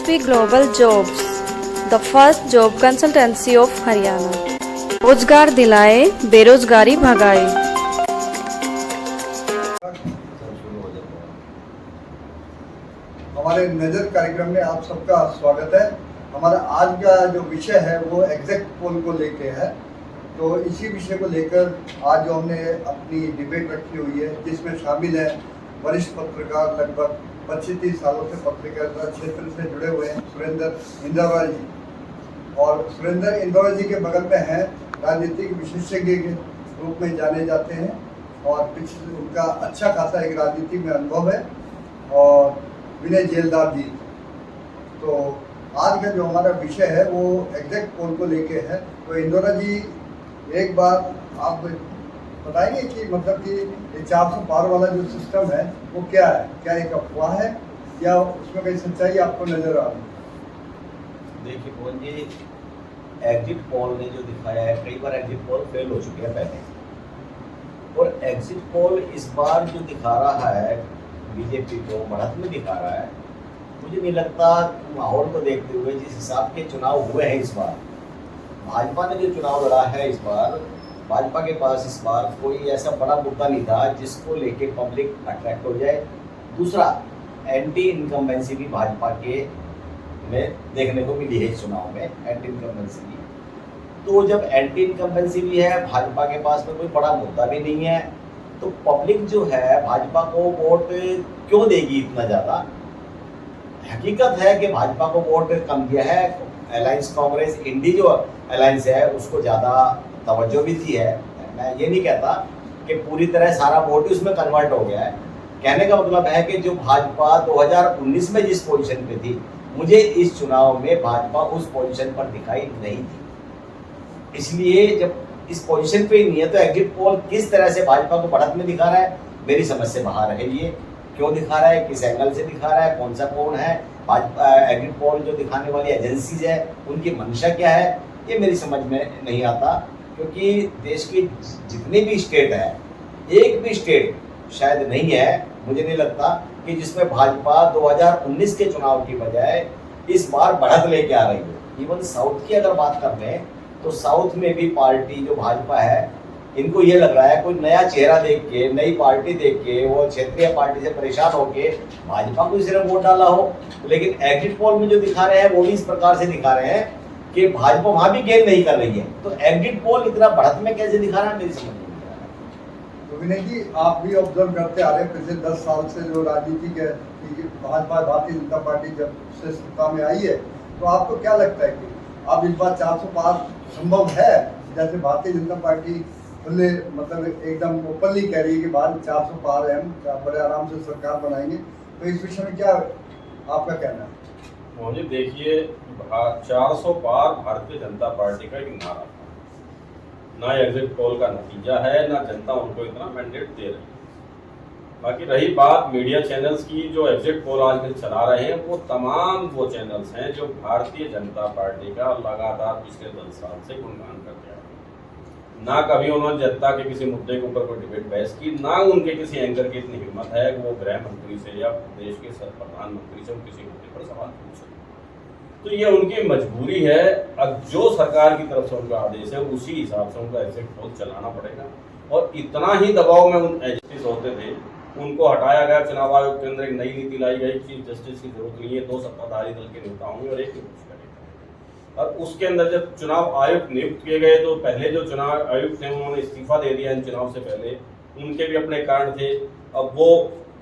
SSP Global Jobs, the first job consultancy of Haryana. रोजगार दिलाए, बेरोजगारी भगाए। हमारे नजर कार्यक्रम में आप सबका स्वागत है। हमारा आज का जो विषय है वो एग्जैक्ट पोल को लेके है। तो इसी विषय को लेकर आज जो हमने अपनी डिबेट रखी हुई है, जिसमें शामिल है वरिष्ठ पत्रकार, लगभग 25-30 सालों से पत्रकारिता क्षेत्र से जुड़े हुए हैं, सुरेंद्र इंद्रावाल जी। और सुरेंद्र इंद्रावाल जी के बगल में हैं, राजनीतिक विशेषज्ञ के रूप में जाने जाते हैं और पिछले उनका अच्छा खासा एक राजनीति में अनुभव है। और विनय जेलदार जी। तो आज का जो हमारा विषय है वो एग्जैक्ट पोल को लेके है। तो इंदौरा जी, एक बार आप बताएंगे कि मतलब कि ये 400 पार वाला जो सिस्टम है वो क्या है? क्या एक अफवाह है या उसमें कहीं सच्चाई आपको नजर आ रही है? देखिए पवन जी, एग्जिट पोल ने जो दिखाया है, कई बार एग्जिट पोल फेल हो चुके हैं पहले, और एग्जिट पोल इस बार जो दिखा रहा है बीजेपी को बढ़त में दिखा रहा है। मुझे नहीं लगता माहौल को देखते हुए जिस हिसाब के चुनाव हुए हैं इस बार, भाजपा ने जो चुनाव लड़ा है इस बार, भाजपा के पास इस बार कोई ऐसा बड़ा मुद्दा नहीं था जिसको लेके पब्लिक अट्रैक्ट हो जाए। दूसरा, एंटी इनकम्बेंसी भी भाजपा के में देखने को मिली है इस चुनाव में, एंटी इनकम्बेंसी भी। तो जब एंटी इनकम्बेंसी भी है, भाजपा के पास में कोई बड़ा मुद्दा भी नहीं है, तो पब्लिक जो है भाजपा को वोट क्यों देगी इतना ज़्यादा? हकीकत है कि भाजपा को वोट कम दिया है। अलायंस कांग्रेस इंडी जो अलायंस है उसको ज़्यादा तवज्जो भी दी है। मैं ये नहीं कहता कि पूरी तरह सारा वोट ही उसमें कन्वर्ट हो गया है। कहने का मतलब है कि जो भाजपा 2019 में जिस पोजीशन पे थी, मुझे इस चुनाव में भाजपा उस पोजीशन पर दिखाई नहीं दी। इसलिए जब इस पोजीशन पे ही नहीं है तो एग्जिट पोल किस तरह से भाजपा को बढ़त में दिखा रहा है, मेरी समझ से बाहर है। ये क्यों दिखा रहा है, किस एंगल से दिखा रहा है, कौन सा कौन है, एग्जिट पोल जो दिखाने वाली एजेंसीज है उनकी मंशा क्या है, ये मेरी समझ में नहीं आता। क्योंकि देश की जितनी भी स्टेट है, एक भी स्टेट शायद नहीं है, मुझे नहीं लगता कि जिसमें भाजपा 2019 के चुनाव की बजाय इस बार बढ़त लेके आ रही है। इवन साउथ की अगर बात कर लें तो साउथ में भी पार्टी जो भाजपा है, इनको ये लग रहा है कोई नया चेहरा देख के, नई पार्टी देख के, वो क्षेत्रीय पार्टी से परेशान होके भाजपा को सिर्फ वोट डाला हो। लेकिन एग्जिट पोल में जो दिखा रहे हैं वो भी इस प्रकार से दिखा रहे हैं कि भाजपा वहां भी गेन नहीं कर रही है। तो एग्जिट पोल इतना बढ़त में कैसे दिखा रहा है, मेरी समझ नहीं आ रहा है। तो विनय जी, आप भी ऑब्जर्व करते आ रहे हैं पिछले 10 साल से जो राजनीति के भाजपा भारतीय जनता पार्टी जब से सत्ता में आई है, तो आपको क्या लगता है कि अब इस बार 400 पार संभव है? जैसे भारतीय जनता पार्टी खुले मतलब एकदम ओपनली कह रही है कि भारत 400 पार है, हम बड़े आराम से सरकार बनाएंगे। तो इस विषय में क्या आपका कहना है? मुझे देखिए, 400 पार भारतीय जनता पार्टी का एक नारा था, ना एग्जिट पोल का नतीजा है, ना जनता उनको इतना मैंडेट दे रही है। बाकी रही बात मीडिया चैनल्स की, जो एग्जिट पोल आजकल चला रहे हैं वो तमाम वो चैनल्स हैं जो भारतीय जनता पार्टी का लगातार पिछले 10 साल से गुणगान करते आ रहे हैं। ना कभी उन्होंने जनता के किसी मुद्दे के ऊपर कोई डिबेट बहस की, ना उनके किसी एंकर की इतनी हिम्मत है कि वो गृह मंत्री से या देश के प्रधानमंत्री से किसी मुद्दे पर सवाल पूछ सके। तो ये उनकी मजबूरी है। अब जो सरकार की तरफ से उनका आदेश है उसी हिसाब से उनको एग्जिट पोल चलाना पड़ेगा। और इतना ही दबाव में उन एजेंसीज होते थे, उनको हटाया गया। चुनाव आयोग के अंदर एक नई नीति लाई गई, चीफ जस्टिस की जरूरत नहीं है, 2 सत्ताधारी दल के नेता होंगे और एक नियुक्त करेगा। और उसके अंदर जब चुनाव आयुक्त नियुक्त किए गए तो पहले जो चुनाव आयुक्त थे उन्होंने इस्तीफा दे दिया इन चुनाव से पहले। उनके भी अपने कारण थे, अब वो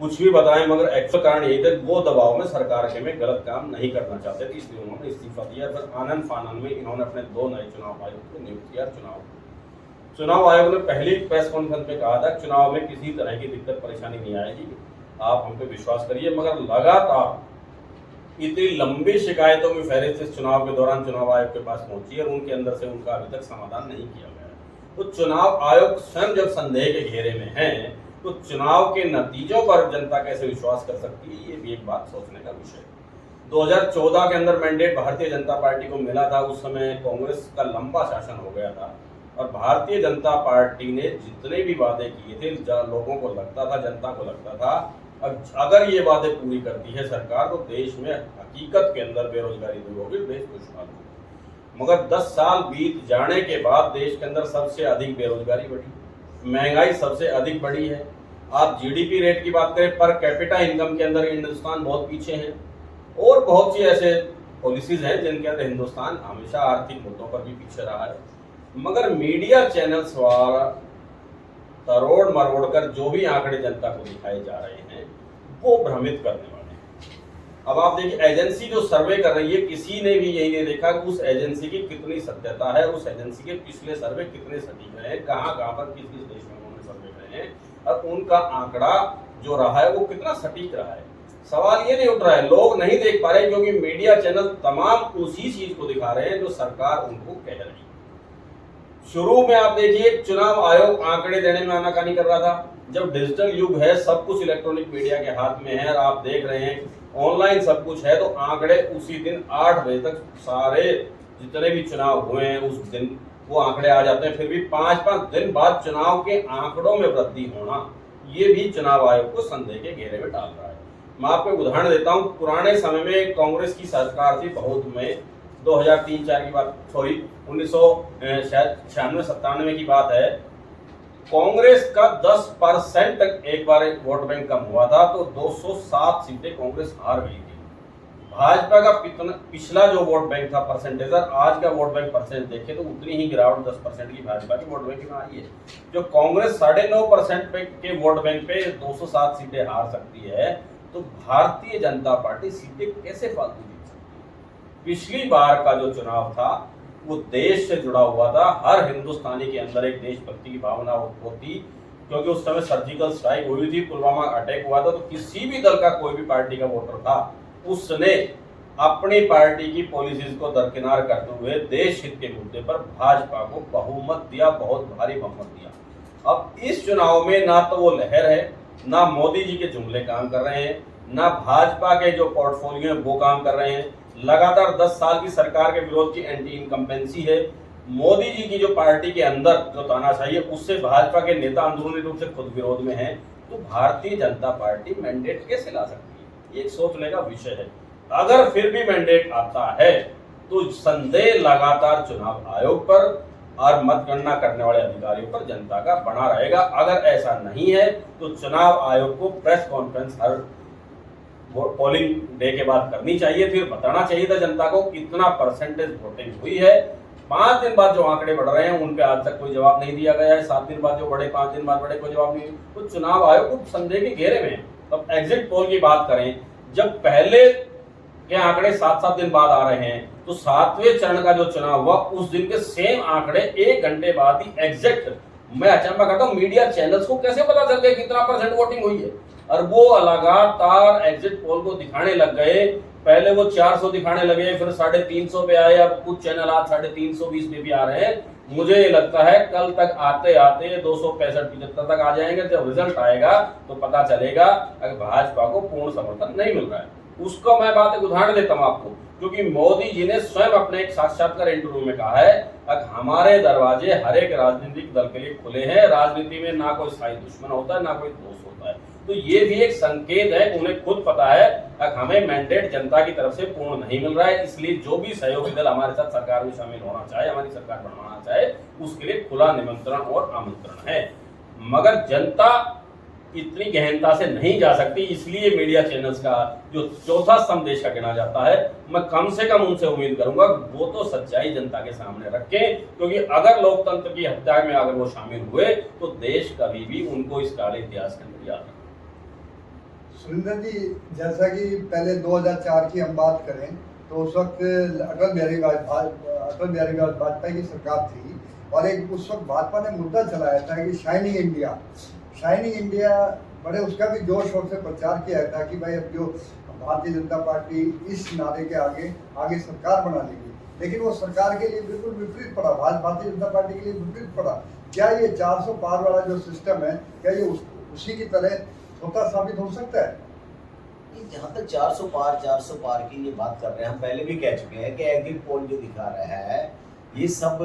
कुछ भी बताएं, मगर एक्चुअल कारण यही था वो दबाव में सरकार के में गलत काम नहीं करना चाहते थे, इसलिए उन्होंने इस्तीफा दिया। फिर आनन फानन में इन्होंने अपने 2 नए चुनाव आयुक्त को नियुक्त किया। चुनाव आयोग ने पहली प्रेस कॉन्फ्रेंस में कहा था चुनाव में किसी तरह की दिक्कत परेशानी नहीं आएगी, आप हम पे विश्वास करिए। मगर लगातार इतनी लंबी शिकायतों की फहरिस्त इस चुनाव के दौरान चुनाव आयोग के पास पहुंची है और उनके अंदर से उनका अभी तक समाधान नहीं किया गया है। तो चुनाव आयोग स्वयं जब संदेह के घेरे में है तो चुनाव के नतीजों पर जनता कैसे विश्वास कर सकती है, ये भी एक बात सोचने का विषय है। 2014 के अंदर मैंडेट भारतीय जनता पार्टी को मिला था, उस समय कांग्रेस का लंबा शासन हो गया था और भारतीय जनता पार्टी ने जितने भी वादे किए थे, लोगों को लगता था, जनता को लगता था अगर ये वादे पूरी करती है सरकार तो देश में हकीकत के अंदर बेरोजगारी दूर होगी, देश खुशहाल होगा। मगर 10 साल बीत जाने के बाद देश के अंदर सबसे अधिक बेरोजगारी बढ़ी, महंगाई सबसे अधिक बढ़ी है। आप जीडीपी रेट की बात करें, पर कैपिटा इनकम के अंदर हिंदुस्तान बहुत पीछे है, और बहुत सी ऐसे पॉलिसीज हैं जिनके अंदर हिंदुस्तान हमेशा आर्थिक मुद्दों पर भी पीछे रहा है। मगर मीडिया चैनल्स द्वारा तरोड़ मरोड़ कर जो भी आंकड़े जनता को दिखाए जा रहे हैं वो भ्रमित करने वाले हैं। अब आप देखिए, एजेंसी जो सर्वे कर रही है, किसी ने भी यही नहीं देखा कि उस एजेंसी की कितनी सत्यता है, उस एजेंसी के पिछले सर्वे कितने सटीक रहे, कहाँ पर किस किस देश में उन्होंने सर्वे करे हैं, और उनका आंकड़ा जो रहा है वो कितना सटीक रहा है। सवाल ये नहीं उठ रहा है, लोग नहीं देख पा रहे क्योंकि मीडिया चैनल तमाम उसी चीज को दिखा रहे हैं जो सरकार उनको कह रही है। शुरू में आप देखिए, चुनाव आयोग आंकड़े देने में आनाकानी कर रहा था। जब डिजिटल युग है, सब कुछ इलेक्ट्रॉनिक मीडिया के हाथ में है और आप देख रहे हैं ऑनलाइन सब कुछ है, तो आंकड़े उसी दिन 8 बजे तक सारे जितने भी चुनाव हुए हैं उस दिन वो आंकड़े आ जाते हैं। फिर भी 5-5 दिन बाद चुनाव के आंकड़ों में वृद्धि होना, ये भी चुनाव आयोग को संदेह के घेरे में डाल रहा है। मैं आपको एक उदाहरण देता हूं। पुराने समय में कांग्रेस की सरकार थी, बहुत में 2003-4 की बात, सॉरी 1996-97 की बात है। कांग्रेस का 10% एक बार वोट बैंक कम हुआ था तो 207 सीटें कांग्रेस हार गई थी। भाजपा का पिछला जो वोट बैंक था परसेंटेज, आज का वोट बैंक परसेंट देखें तो उतनी ही गिरावट 10% की भाजपा की वोट बैंक में आई है। जो कांग्रेस 9.5% के वोट बैंक पे 207 सीटें हार सकती है, तो भारतीय जनता पार्टी सीटें कैसे फालतू जीत सकती है। पिछली बार का जो चुनाव था वो देश से जुड़ा हुआ था, हर हिंदुस्तानी के अंदर एक देशभक्ति की भावना होती, क्योंकि उस समय सर्जिकल स्ट्राइक हुई थी, पुलवामा अटैक हुआ था, तो किसी भी दल का कोई भी पार्टी का वोटर था उसने अपनी पार्टी की पॉलिसीज को दरकिनार करते हुए देश हित के मुद्दे पर भाजपा को बहुमत दिया, बहुत भारी बहुमत दिया। अब इस चुनाव में ना तो वो लहर है, ना मोदी जी के जुमले काम कर रहे हैं, ना भाजपा के जो पोर्टफोलियो है वो काम कर रहे हैं। लगातार 10 साल की सरकार के विरोध की एंटी इनकम्पेंसी है। मोदी जी की जो पार्टी के अंदर जो तानाशाही है उससे भाजपा के नेता अंदरूनी रूप से खुद विरोध में हैं। तो भारतीय जनता पार्टी मैंडेट कैसे ला सकती है, ये एक सोचने का विषय है। अगर फिर भी मैंडेट आता है तो संदेह लगातार चुनाव आयोग पर और मतगणना करने वाले अधिकारियों पर जनता का बना रहेगा। अगर ऐसा नहीं है तो चुनाव आयोग को प्रेस कॉन्फ्रेंस हर पोलिंग डे के बाद करनी चाहिए, फिर बताना चाहिए था जनता को कितना परसेंटेज वोटिंग हुई है। 5 दिन बाद जो आंकड़े बढ़ रहे हैं उन पे आज तक कोई जवाब नहीं दिया गया है। 7 दिन बाद जो बढ़े, 5 दिन बाद बढ़े, कोई जवाब नहीं। तो चुनाव आयोग को संदेह के घेरे में। अब एग्जिट पोल की बात करें, जब पहले के आंकड़े 7-7 दिन बाद आ रहे हैं, तो 7वें चरण का जो चुनाव हुआ उस दिन के सेम आंकड़े 1 घंटे बाद ही एग्जैक्ट, मैं अचंभा करता हूं मीडिया चैनल्स को कैसे पता चल गया कितना परसेंट वोटिंग हुई है। और वो लगातार एग्जिट पोल को दिखाने लग गए। पहले वो 400 दिखाने लगे, फिर 350 पे आए, अब कुछ चैनल आज 350 पे भी आ रहे हैं। मुझे लगता है कल तक आते आते 265-75 तक आ जाएंगे। जब रिजल्ट आएगा तो पता चलेगा अगर भाजपा को पूर्ण समर्थन नहीं मिल रहा है। उसको मैं बात एक उदाहरण देता हूं आपको, क्योंकि मोदी जी ने स्वयं अपने एक साक्षात्कार इंटरव्यू में कहा है कि हमारे दरवाजे हर एक राजनीतिक दल के लिए खुले हैं। राजनीति में ना कोई स्थायी दुश्मन होता है, ना कोई दोस्त होता है। तो ये भी एक संकेत है, उन्हें खुद पता है कि हमें मैंडेट जनता की तरफ से पूर्ण नहीं मिल रहा है। इसलिए जो भी सहयोगी दल हमारे साथ सरकार में शामिल होना चाहे, हमारी सरकार बनवाना चाहे, उसके लिए खुला निमंत्रण और आमंत्रण है। मगर जनता इतनी गहनता से नहीं जा सकती, इसलिए मीडिया चैनल्स का जो चौथा स्तंभ देश का गिना जाता है, मैं कम से कम उनसे उम्मीद करूंगा वो तो सच्चाई जनता के सामने रखें। क्योंकि अगर लोकतंत्र की हत्या में अगर वो शामिल हुए तो देश कभी भी उनको इस काले इतिहास के अंदर याद रखेगा। सुरेंद्र जी, जैसा कि पहले 2004 की हम बात करें तो उस वक्त अटल बिहारी वाजपेयी की सरकार थी, और एक उस वक्त भाजपा ने मुद्दा चलाया था कि शाइनिंग इंडिया बड़े उसका भी जोर शोर से प्रचार किया था कि भाई अब जो भारतीय जनता पार्टी इस नारे के आगे सरकार बना लेगी। लेकिन वो सरकार के लिए बिल्कुल विपरीत पड़ा, भारतीय जनता पार्टी के लिए विपरीत पड़ा। क्या ये 400 पार वाला जो सिस्टम है, क्या ये उसी की तरह धोखा साबित हो सकता है? जहाँ तक 400 पार की ये बात कर रहे हैं, हम पहले भी कह चुके हैं कि एग्जिट पोल जो दिखा रहा है ये सब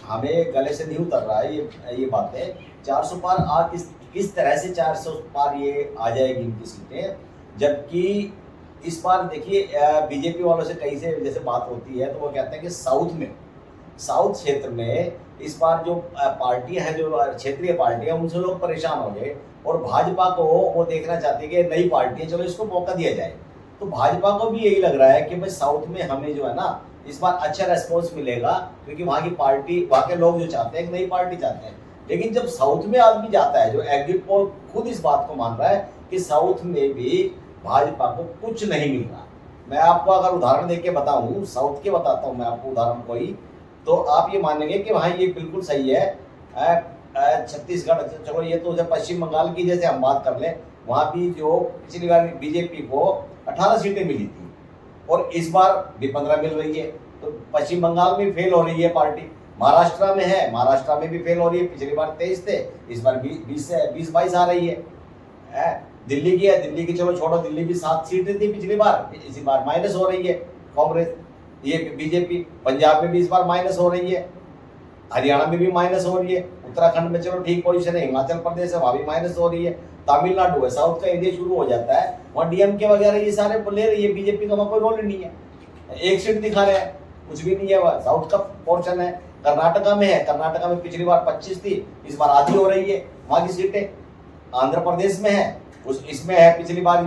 हमें गले से नहीं उतर रहा है ये बातें। 400 पार किस तरह से 400 पार ये आ जाएगी इनकी सीटें, जबकि इस बार देखिए बीजेपी वालों से कहीं से जैसे बात होती है तो वो कहते हैं कि साउथ क्षेत्र में इस बार जो पार्टियां हैं, जो क्षेत्रीय पार्टियां, उनसे लोग परेशान हो गए और भाजपा को वो देखना चाहती है कि नई पार्टियां, चलो इसको मौका दिया जाए। तो भाजपा को भी यही लग रहा है कि भाई साउथ में हमें जो है ना इस बार अच्छा रेस्पॉन्स मिलेगा, क्योंकि वहाँ की पार्टी, वहाँ के लोग जो चाहते हैं, एक नई पार्टी चाहते हैं। लेकिन जब साउथ में आदमी जाता है, जो एग्जिट पोल खुद इस बात को मान रहा है कि साउथ में भी भाजपा को कुछ नहीं मिल रहा। मैं आपको अगर उदाहरण देके बताऊं, साउथ के बताता हूं मैं आपको उदाहरण कोई, तो आप ये मानेंगे कि वहाँ ये बिल्कुल सही है। छत्तीसगढ़, चलो ये तो जब पश्चिम बंगाल की जैसे हम बात कर लें, वहाँ भी जो पिछली बार बीजेपी को 18 सीटें मिली थी और इस बार भी 15 मिल रही है। तो पश्चिम बंगाल में फेल हो रही है पार्टी, महाराष्ट्र में है, महाराष्ट्र में भी फेल हो रही है। पिछली बार 23 थे, इस बार 20-22 आ रही है। दिल्ली की है, दिल्ली की चलो छोड़ो, दिल्ली भी 7 सीटें थी पिछली बार, इसी बार माइनस हो रही है कांग्रेस, ये बीजेपी। पंजाब में भी इस बार माइनस हो रही है, हरियाणा में भी माइनस हो रही है, उत्तराखंड में चलो ठीक पोजीशन है, हिमाचल प्रदेश है वहाँ भी माइनस हो रही है, तमिलनाडु है, साउथ का एरिया शुरू हो जाता है, वहाँ डीएमके वगैरह ये सारे ले रही है, बीजेपी का वहाँ कोई रोल नहीं है, 1 सीट दिखा रहे हैं, कुछ भी नहीं है, वह साउथ का पोर्शन है। कर्नाटका में है, कर्नाटका में पिछली बार 25 थी, इस बार आधी हो रही है वहाँ की सीटें। आंध्र प्रदेश में है, इसमें है, पिछली बार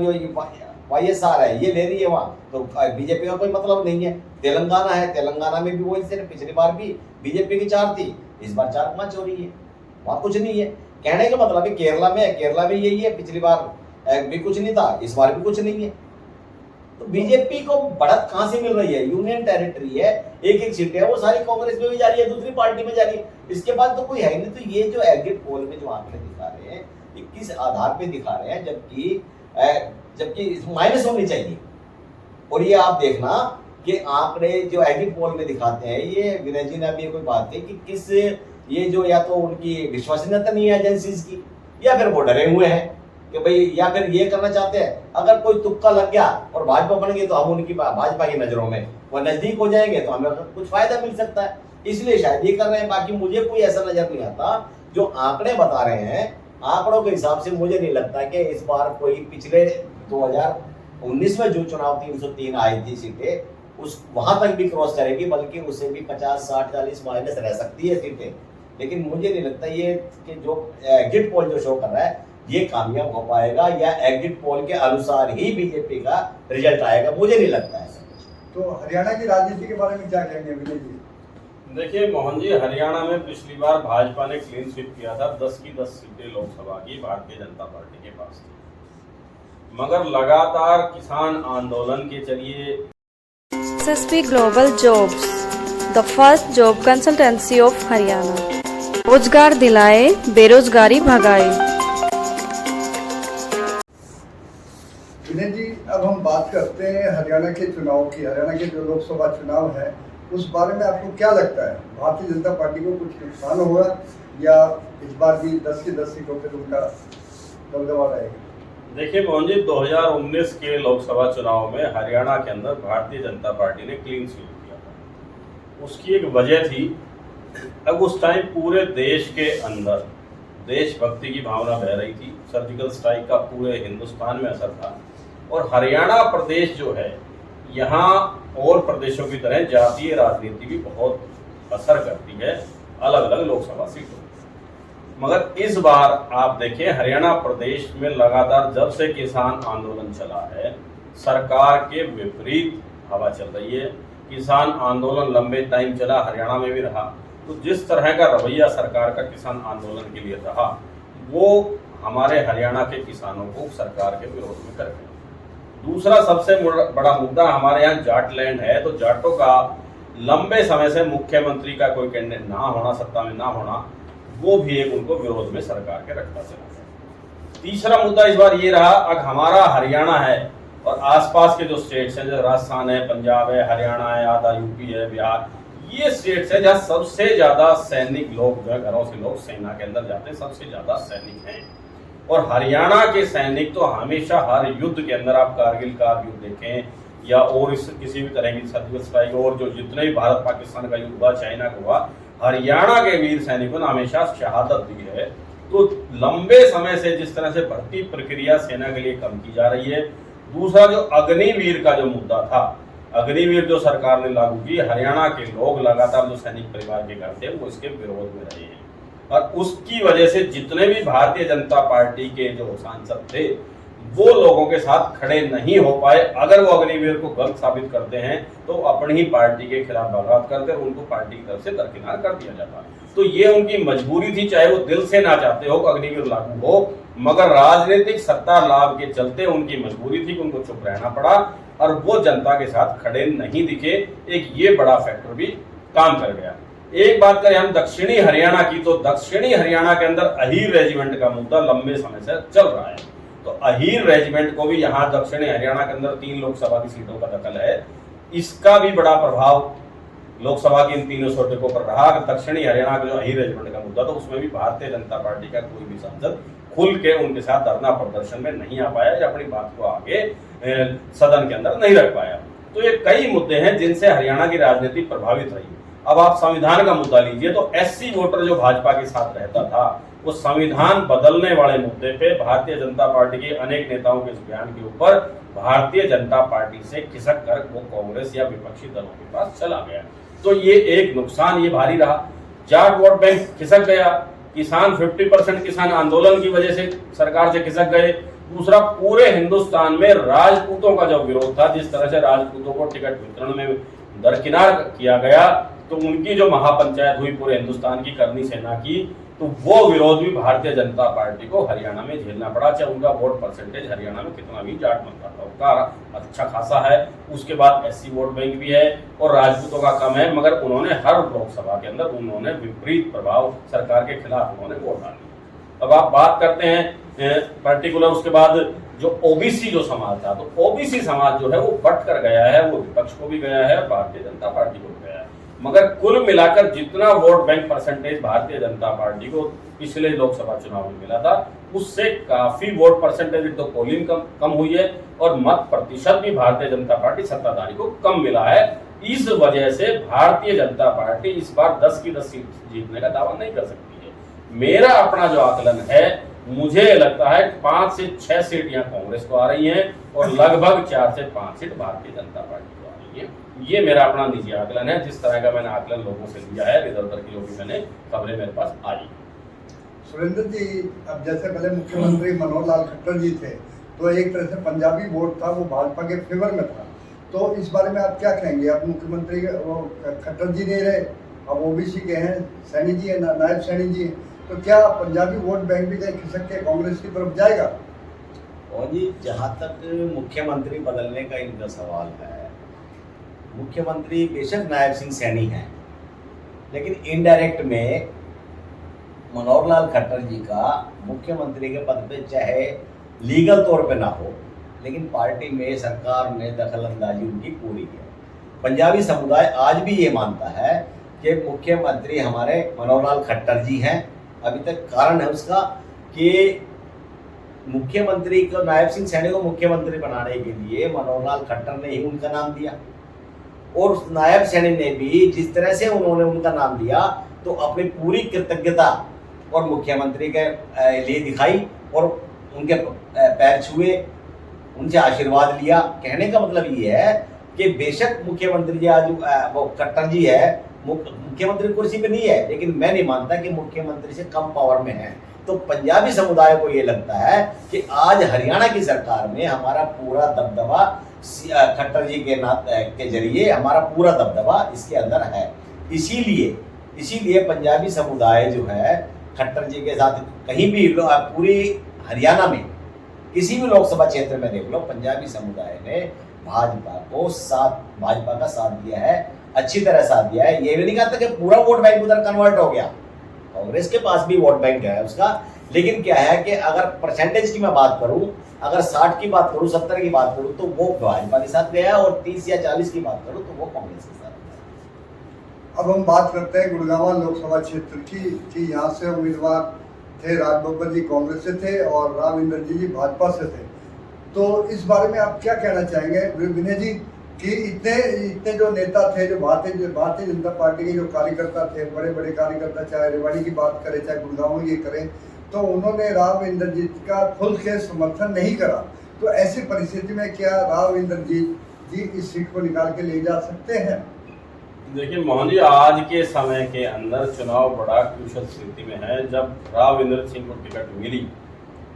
YSR है, ये ले रही है वहाँ, तो बीजेपी का कोई मतलब नहीं है। तेलंगाना है, तेलंगाना में भी वही से, पिछली बार भी बीजेपी की 4 थी, इस बार 4-5 हो रही है, वहाँ कुछ नहीं है। कहने का मतलब है केरला में है, केरला में यही है, पिछली बार भी कुछ नहीं था, इस बार भी कुछ नहीं है। तो बीजेपी को बढ़त कहाँ से मिल रही है? यूनियन टेरिटरी है, 1-1 सीट है, वो सारी कांग्रेस में भी जा रही है, दूसरी पार्टी में जा रही है, इसके बाद तो कोई है नहीं। तो ये जो एग्जिट पोल में जो आंकड़े दिखा रहे हैं, ये किस आधार पे दिखा रहे हैं, जबकि माइनस होनी चाहिए। और ये आप देखना कि आंकड़े जो एग्जिट पोल में दिखाते हैं, ये विनय जी ने अभी कोई बात की कि किस, ये जो या तो उनकी विश्वसनीयता नहीं है एजेंसीज की, या फिर वो डरे हुए हैं कि भाई, या फिर ये करना चाहते हैं अगर कोई तुक्का लग गया और भाजपा बन गई तो हम उनकी भाजपा की नजरों में वो नजदीक हो जाएंगे, तो हमें कुछ फायदा मिल सकता है, इसलिए शायद ये कर रहे हैं। बाकी मुझे कोई ऐसा नजर नहीं आता। जो आंकड़े बता रहे हैं, आंकड़ों के हिसाब से मुझे नहीं लगता कि इस बार कोई पिछले 2019 में जो चुनाव 303 आई थी सीटें, उस वहां तक भी क्रॉस करेगी, बल्कि उससे भी 50, 60, 40 माइनस रह सकती है सीटें। लेकिन मुझे नहीं लगता ये कि जो एग्जिट पोल जो शो कर रहा है ये कामयाब हो पाएगा, या एग्जिट पोल के अनुसार ही बीजेपी का रिजल्ट आएगा, मुझे नहीं लगता है। तो हरियाणा की राजनीति के बारे में क्या कहेंगे विनय जी? देखिए मोहन जी, हरियाणा में पिछली बार भाजपा ने क्लीन स्वीप किया था, 10 की 10 सीटें लोकसभा की भारतीय जनता पार्टी के पास थी, मगर लगातार किसान आंदोलन के जरिए SSP Global Jobs, the first job consultancy of Haryana, रोजगार दिलाए, बेरोजगारी भगाए। विनय जी, अब हम बात करते हैं हरियाणा के चुनाव की। हरियाणा के जो लोकसभा चुनाव है उस बारे में आपको क्या लगता है? भारतीय जनता पार्टी को कुछ नुकसान होगा या इस बार भी 10 की 10 सीटों पर उनका दबदबा रहेगा? देखिए मोहन जी, 2019 के लोकसभा चुनाव में हरियाणा के अंदर भारतीय जनता पार्टी ने क्लीन स्वीप किया था। उसकी एक वजह थी, अब उस टाइम पूरे देश के अंदर देशभक्ति की भावना बह रही थी, सर्जिकल स्ट्राइक का पूरे हिंदुस्तान में असर था, और हरियाणा प्रदेश जो है, यहाँ और प्रदेशों की तरह जातीय राजनीति भी बहुत असर करती है अलग अलग लोकसभा सीटों। मगर इस बार आप देखें, हरियाणा प्रदेश में लगातार जब से किसान आंदोलन चला है, सरकार के विपरीत हवा चल रही है। किसान आंदोलन लंबे टाइम चला, हरियाणा में भी रहा, तो जिस तरह का रवैया सरकार का किसान आंदोलन के लिए रहा, वो हमारे हरियाणा के किसानों को सरकार के विरोध में कर गया। दूसरा सबसे बड़ा मुद्दा हमारे यहाँ जाट लैंड है, तो जाटों का लंबे समय से मुख्यमंत्री का कोई कैंडिडेट ना होना, सत्ता में ना होना, वो भी एक उनको विरोध में सरकार के रखता चला। तीसरा मुद्दा इस बार ये रहा, अब हमारा हरियाणा है और आसपास के जो स्टेट्स हैं, जैसे राजस्थान है, पंजाब है, हरियाणा है, आधा यूपी है, बिहार, ये स्टेट्स है जहाँ सबसे ज्यादा सैनिक लोग जो है, घरों से लोग सेना के अंदर जाते हैं, सबसे ज्यादा सैनिक हैं। और हरियाणा के सैनिक तो हमेशा हर युद्ध के अंदर, आप कारगिल का युद्ध देखें, या और इस किसी भी तरह की सर्जिकल स्ट्राइक और जो जितने भी भारत पाकिस्तान का युद्ध हुआ, चाइना का हुआ, हरियाणा के वीर सैनिकों ने हमेशा शहादत दी है। तो लंबे समय से जिस तरह से भर्ती प्रक्रिया सेना के लिए कम की जा रही है, दूसरा जो अग्निवीर का जो मुद्दा था, अग्निवीर जो सरकार ने लागू की, हरियाणा के लोग लगातार जो सैनिक परिवार के घर थे वो इसके विरोध में रहे हैं और उसकी वजह से जितने भी भारतीय जनता पार्टी के जो सांसद थे वो लोगों के साथ खड़े नहीं हो पाए। अगर वो अग्निवीर को गलत साबित करते हैं तो अपनी ही पार्टी के खिलाफ बगावत करते और उनको पार्टी की तरफ से दरकिनार कर दिया जाता। तो ये उनकी मजबूरी थी, चाहे वो दिल से ना चाहते हो कि अग्निवीर लागू हो, मगर राजनीतिक सत्ता लाभ के चलते उनकी मजबूरी थी कि उनको चुप रहना पड़ा और वो जनता के साथ खड़े नहीं दिखे। एक ये बड़ा फैक्टर भी काम कर गया। एक बात करें हम दक्षिणी हरियाणा की, तो दक्षिणी हरियाणा के अंदर अहीर रेजिमेंट का मुद्दा लंबे समय से चल रहा है। तो अहीर रेजिमेंट को भी यहाँ दक्षिणी हरियाणा के अंदर 3 लोकसभा की सीटों का दखल है, इसका भी बड़ा प्रभाव लोकसभा की इन 3 सीटों पर रहा। दक्षिणी हरियाणा का जो अहीर रेजिमेंट का मुद्दा था उसमें भी भारतीय जनता पार्टी का कोई भी सांसद खुल के उनके साथ धरना प्रदर्शन में नहीं आ पाया या अपनी बात को आगे सदन के अंदर नहीं रख पाया। तो ये कई मुद्दे हैं जिनसे हरियाणा की राजनीति प्रभावित रही। अब आप संविधान का मुद्दा लीजिए, तो एससी वोटर जो भाजपा के साथ रहता था, वो संविधान बदलने वाले मुद्दे पे भारतीय जनता पार्टी के अनेक नेताओं के इस बयान के ऊपर भारतीय जनता पार्टी से खिसक कर वो कांग्रेस या विपक्षी दलों के पास चला गया। तो ये एक नुकसान ये भारी रहा। जाट वोट बैंक खिसक गया, किसान 50% किसान आंदोलन की वजह से सरकार से खिसक गए। दूसरा, पूरे हिंदुस्तान में राजपूतों का जो विरोध था, जिस तरह से राजपूतों को टिकट वितरण में दरकिनार किया गया, तो उनकी जो महापंचायत हुई पूरे हिंदुस्तान की करनी सेना की, तो वो विरोध भी भारतीय जनता पार्टी को हरियाणा में झेलना पड़ा। चाहे उनका वोट परसेंटेज हरियाणा में कितना भी जाट मतदाताओं का अच्छा खासा है, उसके बाद एससी वोट बैंक भी है और राजपूतों का कम है, मगर उन्होंने हर लोकसभा के अंदर उन्होंने विपरीत प्रभाव सरकार के खिलाफ उन्होंने वोट डाले। अब आप बात करते हैं पर्टिकुलर उसके बाद जो ओबीसी जो समाज था, तो ओबीसी समाज जो है वो बट कर गया है, वो विपक्ष को भी गया है, भारतीय जनता पार्टी को भी गया है। मगर कुल मिलाकर जितना vote bank percentage Bharatiya Janata party को पिछले लोकसभा चुनाव में मिला था, उससे काफी वोट परसेंटेज तो पोलिंग कम हुई है और मत प्रतिशत भी भारतीय जनता पार्टी सत्ताधारी को कम मिला है। इस वजह से भारतीय जनता पार्टी इस बार 10 की 10 सीट जीतने का दावा नहीं कर सकती है। मेरा अपना जो आकलन है, मुझे लगता है 5 से 6 सीट यहाँ कांग्रेस को आ रही है और लगभग 4 से 5 सीट भारतीय जनता पार्टी को आ रही है। ये मेरा अपना निजी आकलन है, जिस तरह का मैंने आकलन लोगों से लिया है, इधर उधर की जो भी मैंने खबरें मेरे पास आई। सुरेंद्र जी, अब जैसे पहले मुख्यमंत्री मनोहर लाल खट्टर जी थे, तो एक तरह से पंजाबी वोट था वो भाजपा के फेवर में था, तो इस बारे में आप क्या कहेंगे? अब मुख्यमंत्री वो खट्टर जी नहीं रहे, अब ओबीसी के हैं, सैनी जी है, नायब सैनी जी, तो क्या पंजाबी वोट बैंक भी कहीं खिसक के कांग्रेस की तरफ जाएगा? और जी, जहाँ तक मुख्यमंत्री बदलने का इनका सवाल है, मुख्यमंत्री बेशक नायब सिंह सैनी हैं, लेकिन इनडायरेक्ट में मनोहर लाल खट्टर जी का मुख्यमंत्री के पद पे चाहे लीगल तौर पे ना हो, लेकिन पार्टी में सरकार ने दखल अंदाजी उनकी पूरी है। पंजाबी समुदाय आज भी ये मानता है कि मुख्यमंत्री हमारे मनोहर लाल खट्टर जी हैं। अभी तक कारण है उसका कि मुख्यमंत्री को, नायब सिंह सैनी को मुख्यमंत्री बनाने के लिए मनोहर लाल खट्टर ने ही उनका नाम दिया और नायब सैनी ने भी जिस तरह से उन्होंने उनका नाम दिया तो अपनी पूरी कृतज्ञता और मुख्यमंत्री के लिए दिखाई और उनके पैर छुए, उनसे आशीर्वाद लिया। कहने का मतलब ये है कि बेशक मुख्यमंत्री जी आज वो खट्टर जी है, मुख्यमंत्री कुर्सी पे नहीं है, लेकिन मैं नहीं मानता कि मुख्यमंत्री से कम पावर में है। तो पंजाबी समुदाय को ये लगता है कि आज हरियाणा की सरकार में हमारा पूरा दबदबा खट्टर जी के जरिए हमारा पूरा दबदबा इसके अंदर है। इसीलिए पंजाबी समुदाय जो है खट्टर जी के साथ कहीं भी पूरी हरियाणा में किसी भी लोकसभा क्षेत्र में देख लो, पंजाबी समुदाय ने भाजपा का साथ दिया है, अच्छी तरह साथ दिया है। ये भी नहीं कहता कि पूरा वोट बैंक उधर कन्वर्ट हो गया, कांग्रेस के पास भी वोट बैंक है उसका, लेकिन क्या है कि अगर परसेंटेज की मैं बात करूं, अगर 60 की बात करूं, 70 की बात करूं तो वो भाजपा के साथ गया और 30 या 40 की बात करूं तो वो कांग्रेस के साथ गया। अब हम बात करते हैं गुड़गांव लोकसभा क्षेत्र की, कि यहाँ से उम्मीदवार थे राजबब्बर जी कांग्रेस से थे और राम इंद्र जी भाजपा से थे, तो इस बारे में आप क्या कहना चाहेंगे? विनय जी, कि इतने जो नेता थे, जो भारतीय जनता पार्टी के जो कार्यकर्ता थे, बड़े बड़े कार्यकर्ता, चाहे रेवाड़ी की बात करें चाहे गुड़गांव की करें, तो उन्होंने राव इंद्रजीत का खुल के समर्थन नहीं करा। तो ऐसी परिस्थिति में क्या राव इंद्रजीत जी इस सीट को निकाल के ले जा सकते हैं? देखिए मोहन जी, आज के समय के अंदर चुनाव बड़ा क्रूशल स्थिति में है। जब राव इंद्र सिंह को टिकट मिली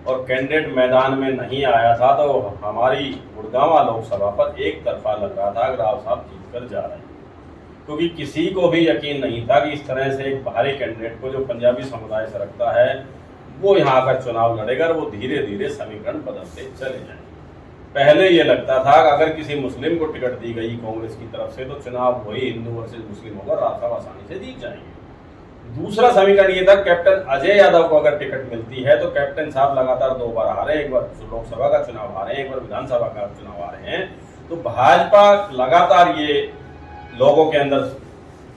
और कैंडिडेट मैदान में नहीं आया था तो हमारी गुड़गांव लोकसभा पर एक तरफा लग रहा था कि राव साहब जीत कर जा रहे हैं, क्योंकि किसी को भी यकीन नहीं था कि इस तरह से एक बाहरी कैंडिडेट को जो पंजाबी समुदाय से रखता है वो यहाँ आकर चुनाव लड़ेगा और वो धीरे धीरे समीकरण बदलते चले जाएंगे। पहले ये लगता था कि अगर किसी मुस्लिम को टिकट दी गई कांग्रेस की तरफ से तो चुनाव वही हिंदू वर्सेस मुस्लिम होगा, राव साहब आसानी से जीत जाएंगे। दूसरा समीकरण ये था, कैप्टन अजय यादव को अगर टिकट मिलती है तो कैप्टन साहब लगातार 2 बार हारे, एक बार लोकसभा का चुनाव हारे, एक बार विधानसभा का चुनाव हारे हैं। तो भाजपा लगातार ये लोगों के अंदर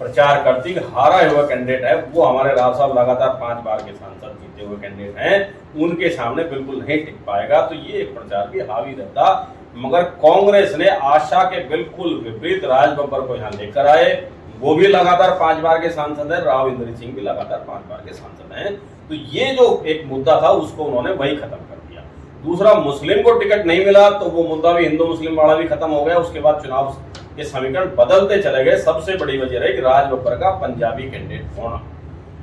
प्रचार करती कि हारा हुआ कैंडिडेट है वो हमारे राव साहब लगातार 5 बार के सांसद जीते हुए कैंडिडेट हैं, उनके सामने बिल्कुल नहीं टिक पाएगा। तो ये एक प्रचार भी हावी रहता, मगर कांग्रेस ने आशा के बिल्कुल विपरीत राज बब्बर को यहाँ लेकर आए। वो भी लगातार 5 बार के सांसद है, राव इंद्र सिंह भी लगातार 5 बार के सांसद हैं। तो ये जो एक मुद्दा था उसको उन्होंने वही खत्म कर दिया। दूसरा, मुस्लिम को टिकट नहीं मिला तो वो मुद्दा भी हिंदू मुस्लिम वाला भी खत्म हो गया। उसके बाद चुनाव के समीकरण बदलते चले गए। सबसे बड़ी वजह रही राज बब्बर का पंजाबी कैंडिडेट होना।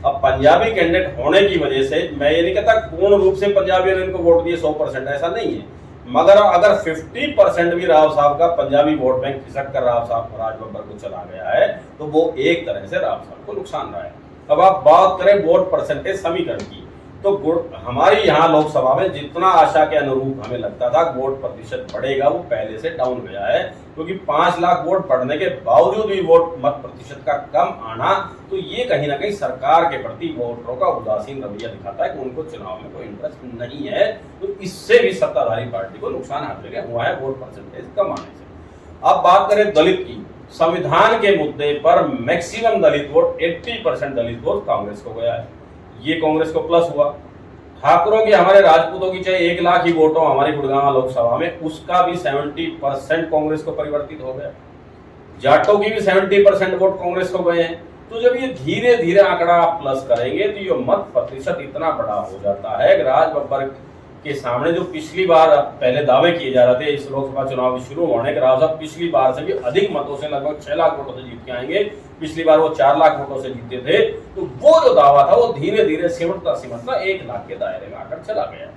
अब पंजाबी कैंडिडेट होने की वजह से मैं ये नहीं कहता पूर्ण रूप से पंजाबियों ने इनको वोट दिए 100%, ऐसा नहीं है, मगर अगर 50% भी राव साहब का पंजाबी वोट बैंक खिसक कर राव साहब राज बब्बर को चला गया है तो वो एक तरह से राव साहब को नुकसान रहा है। अब आप बात करें वोट परसेंटेज समीकरण की, तो हमारी यहाँ लोकसभा में जितना आशा के अनुरूप हमें लगता था वोट प्रतिशत बढ़ेगा वो पहले से डाउन गया है, क्योंकि 5 लाख वोट बढ़ने के बावजूद भी वोट मत प्रतिशत का कम आना, तो ये कहीं ना कहीं सरकार के प्रति वोटरों का उदासीन रवैया दिखाता है कि उनको चुनाव में कोई इंटरेस्ट नहीं है। तो इससे भी सत्ताधारी पार्टी को नुकसान हासिल हुआ है वोट परसेंटेज कम आने से। अब बात करें दलित की, संविधान के मुद्दे पर मैक्सिमम दलित वोट 80% दलित वोट कांग्रेस को गया है, ये कांग्रेस को प्लस हुआ। ठाकुरों की, हमारे राजपूतों की चाहे 1 लाख ही वोटों हमारी गुड़गांव लोकसभा में, उसका भी 70% कांग्रेस को परिवर्तित हो गया। जाटों की भी 70% वोट कांग्रेस को गए हैं। तो जब ये धीरे धीरे आंकड़ा आप प्लस करेंगे तो ये मत प्रतिशत इतना बड़ा हो जाता है कि राज बब्बर के सामने जो पिछली बार पहले दावे किए जा रहे थे इस लोकसभा चुनाव शुरू होने के, राव साहब पिछली बार से भी अधिक मतों से लगभग 6 लाख वोटों से जीत के आएंगे, पिछली बार वो 4 लाख वोटों से जीते थे, तो वो जो दावा था वो धीरे धीरे सिमटता 1 लाख के दायरे में आकर चला गया।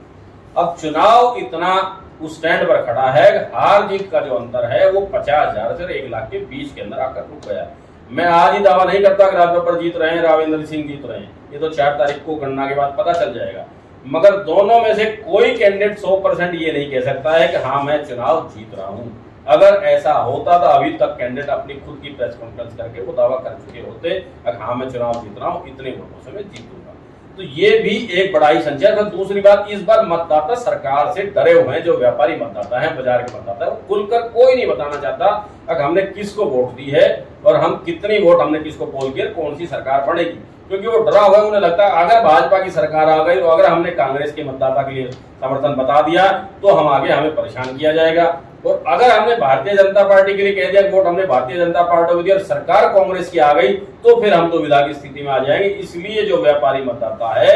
अब चुनाव इतना उस स्टैंड पर खड़ा है, हार जीत का जो अंतर है वो 50,000 से 1 लाख के बीच के अंदर आकर रुक गया। मैं आज ही दावा नहीं करता कि राज बब्बर जीत रहे हैं, राव इंद्र सिंह जीत रहे हैं, ये तो 4 तारीख को गणना के बाद पता चल जाएगा, मगर दोनों में से कोई कैंडिडेट 100% ये नहीं कह सकता है कि हाँ मैं चुनाव जीत रहा हूं। अगर ऐसा होता तो अभी तक कैंडिडेट अपनी खुद की प्रेस कॉन्फ्रेंस करके वो दावा कर चुके होते कि हाँ मैं चुनाव जीत रहा हूं, इतने वोटों से मैं जीतूंगा। तो ये भी एक बड़ा ही संचय है। दूसरी बात, इस बार मतदाता सरकार से डरे हुए हैं। जो व्यापारी मतदाता है, बाजार के मतदाता है, वो खुलकर कोई नहीं बताना चाहता कि हमने किसको वोट दी है और हम कितनी वोट हमने किसको पोल किया, कौन सी सरकार बढ़ेगी, क्योंकि वो डरा हुआ है। उन्हें लगता है अगर भाजपा की सरकार आ गई तो अगर हमने कांग्रेस के मतदाता के लिए समर्थन बता दिया तो हम आगे हमें परेशान किया जाएगा, और अगर हमने भारतीय जनता पार्टी के लिए कह दिया वोट हमने भारतीय जनता पार्टी को दिया और सरकार कांग्रेस की आ गई तो फिर हम दुविधा की स्थिति में आ जाएंगे। इसलिए जो व्यापारी मतदाता है,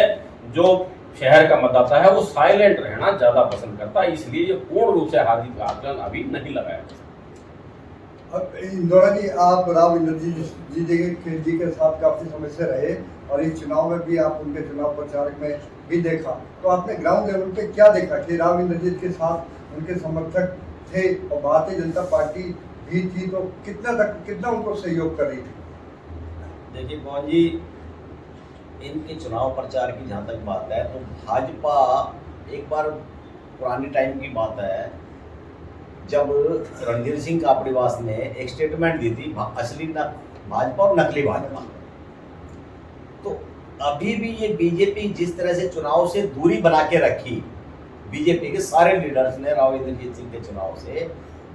जो शहर का मतदाता है, वो साइलेंट रहना ज्यादा पसंद करता है, इसलिए ये पूर्ण रूप से हार जीत का आकलन अभी नहीं लगाया। अब इंदौरा जी, आप राव इंद्रजीत जी के साथ काफी समय से रहे और इस चुनाव में भी आप उनके चुनाव प्रचारक में भी देखा, तो आपने ग्राउंड लेवल पे क्या देखा कि राव इंद्रजीत के साथ उनके समर्थक थे और भारतीय जनता पार्टी भी थी, तो कितना उनको सहयोग कर रही थी? देखिए मोहन जी, इनके चुनाव प्रचार की जहाँ तक बात है तो भाजपा, एक बार पुरानी टाइम की बात है जब रणधीर सिंह कापड़ीवास ने एक स्टेटमेंट दी थी, असली भाजपा और नकली भाजपा। तो अभी भी ये बीजेपी जिस तरह से चुनाव से दूरी बना के रखी, बीजेपी के सारे लीडर्स ने राव इंद्रजीत सिंह के चुनाव से,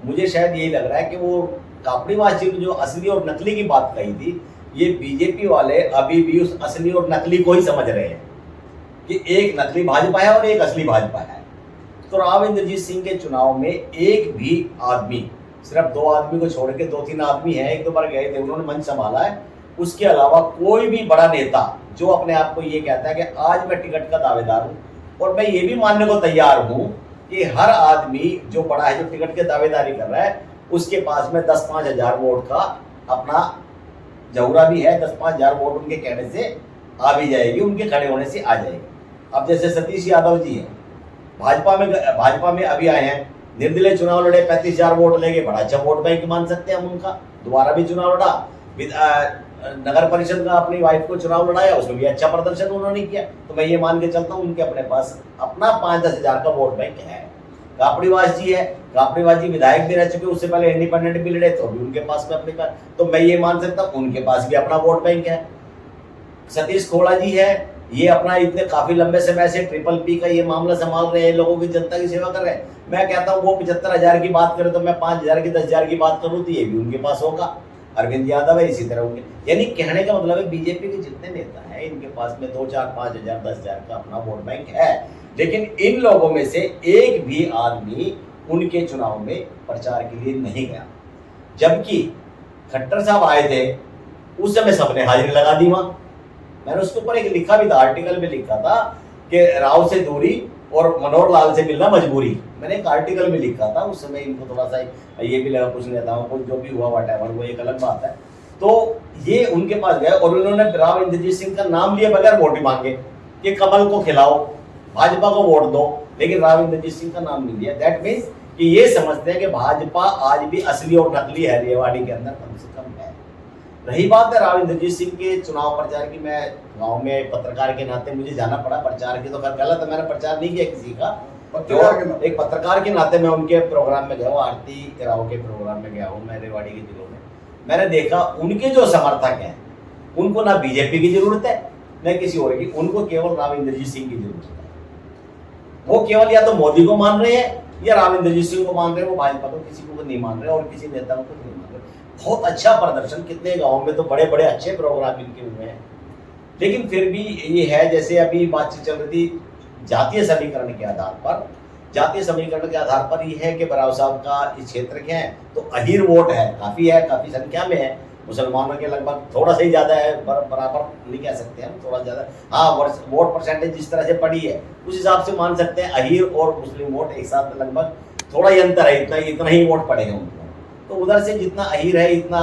मुझे शायद यही लग रहा है कि वो कापड़ीवास जी ने जो असली और नकली की बात कही थी, ये बीजेपी वाले अभी भी उस असली और नकली को ही समझ रहे हैं कि एक नकली भाजपा है और एक असली भाजपा है। तो राव इंद्रजीत सिंह के चुनाव में एक भी आदमी सिर्फ 2 आदमी को छोड़ के 2-3 आदमी हैं, 1-2 बार गए थे, उन्होंने मंच संभाला है। उसके अलावा कोई भी बड़ा नेता जो अपने आप को ये कहता है कि आज मैं टिकट का दावेदार हूँ, और मैं ये भी मानने को तैयार हूँ कि हर आदमी जो बड़ा है, जो टिकट की दावेदारी कर रहा है, उसके पास में 10-5 हज़ार वोट का अपना जौहरा भी है। 10-5 हज़ार वोट उनके कहने से आ भी जाएगी, उनके खड़े होने से आ जाएगी। अब जैसे सतीश यादव जी हैं, भाजपा में अभी आए हैं, निर्दलीय चुनाव लड़े, 35,000 वोट लेके, बड़ा अच्छा वोट बैंक मान सकते हैं हम उनका। दोबारा भी चुनाव लड़ा, नगर परिषद का अपनी वाइफ को चुनाव लड़ाया, उसमें भी अच्छा प्रदर्शन उन्होंने किया। तो मैं ये मान के चलता हूँ उनके अपने पास अपना 5-10 हज़ार का वोट बैंक है। कापड़ीवास जी है, कापड़ीवास जी विधायक भी रह चुके, उससे पहले इंडिपेंडेंट भी लड़े, तो भी उनके पास में अपने पास, तो मैं ये मान सकता हूँ उनके पास भी अपना वोट बैंक है। सतीश खोड़ा जी है, ये अपना इतने काफी लंबे समय से ट्रिपल-P का ये मामला संभाल रहे हैं, लोगों की जनता की सेवा कर रहे हैं। मैं कहता हूँ वो 75,000 की बात करें तो मैं 5,000 की 10,000 की बात करूँ तो ये भी उनके पास होगा। अरविंद यादव है, इसी तरह उनके, यानी कहने का मतलब है बीजेपी के जितने नेता हैं इनके पास में 2-4, 5,000, 10,000 का अपना वोट बैंक है। लेकिन इन लोगों में से एक भी आदमी उनके चुनाव में प्रचार के लिए नहीं गया। जबकि खट्टर साहब आए थे, उस समय सबने हाजिरी लगा दी वहां। मैंने उसके ऊपर एक लिखा भी था, आर्टिकल में लिखा था कि राव से दूरी और मनोहर लाल से मिलना मजबूरी। मैंने एक आर्टिकल में लिखा था, उस समय इनको थोड़ा सा ये भी लगा, कुछ नेताओं को जो भी हुआ व्हाटएवर, वो एक अलग बात है। तो ये उनके पास गए और उन्होंने राव इंद्रजीत सिंह का नाम लिए बगैर वोट मांगे कि कमल को खिलाओ, भाजपा को वोट दो, लेकिन राव इंद्रजीत सिंह का नाम नहीं लिया। दैट मीन्स कि ये समझते हैं कि भाजपा आज भी असली और नकली है, रेवाड़ी के अंदर कम से कम है। रही बात है राव इंद्रजीत सिंह के चुनाव प्रचार की, मैं गांव में पत्रकार के नाते मुझे जाना पड़ा। प्रचार की तो खैर गलत है, मैंने प्रचार नहीं किया किसी का, जो एक पत्रकार के नाते मैं उनके प्रोग्राम में गया हूँ, आरती राव के प्रोग्राम में गया हूँ मैं रेवाड़ी के जिलों में। मैंने देखा उनके जो समर्थक हैं उनको ना बीजेपी की जरूरत है न किसी और की, उनको केवल राव इंद्रजीत सिंह की जरूरत है। वो केवल या तो मोदी को मान रहे हैं या राव इंद्रजीत सिंह को मान रहे हैं, वो भाजपा को किसी को नहीं मान रहे और किसी नेता को नहीं मान रहे। बहुत अच्छा प्रदर्शन, कितने गाँव में तो बड़े बड़े अच्छे प्रोग्राम इनके हुए हैं। लेकिन फिर भी ये है, जैसे अभी बातचीत चल रही थी जातीय समीकरण के आधार पर, जातीय समीकरण के आधार पर ये है कि बराव साहब का इस क्षेत्र के हैं तो अहीर वोट है, काफ़ी संख्या में है। मुसलमानों के लगभग थोड़ा सा ही ज़्यादा है, बराबर नहीं कह सकते हम, थोड़ा ज़्यादा। हाँ, वोट परसेंटेज जिस तरह से पड़ी है उस हिसाब से मान सकते हैं अहीर और मुस्लिम वोट एक साथ लगभग थोड़ा ही अंतर है, इतना ही वोट पड़े हैं उनको। तो उधर से जितना अहीर है इतना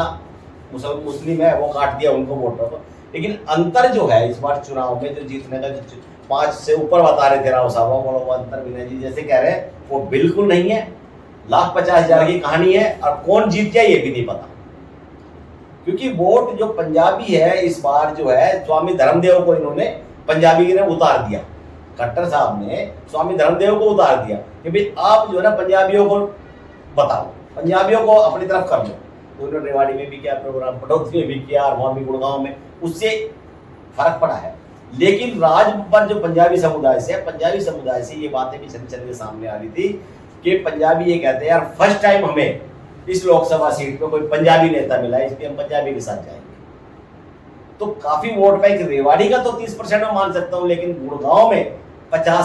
मुस्लिम है, वो काट दिया उनको वोटों को। लेकिन अंतर जो है इस बार चुनाव में जो जीतने का, जो 5 से ऊपर बता रहे थे राव साहब, वो अंतर विनय जी जैसे कह रहे हैं वो बिल्कुल नहीं है। 1,50,000 की कहानी है और कौन जीत गया ये भी नहीं पता, क्योंकि वोट जो पंजाबी है इस बार जो है स्वामी धर्मदेव को इन्होंने पंजाबी ने उतार दिया। खट्टर साहब ने स्वामी धर्मदेव को उतार दिया कि भाई आप जो है ना पंजाबियों को बताओ, पंजाबियों को अपनी तरफ कर लो। तो उन्होंने रेवाड़ी में भी किया प्रोग्राम, पटौदी में भी किया और वहाँ भी गुड़गांव में, उससे फर्क पड़ा है। लेकिन राज पर जो पंजाबी समुदाय से ये बातें भी चल के सामने आ रही थी कि पंजाबी ये कहते हैं यार फर्स्ट टाइम हमें इस लोकसभा सीट पे कोई पंजाबी नेता मिला है, इसलिए हम पंजाबी के साथ जाएंगे। तो काफी वोट बैंक रेवाड़ी का तो 30% में मान सकता हूँ, लेकिन गुड़गांव में 50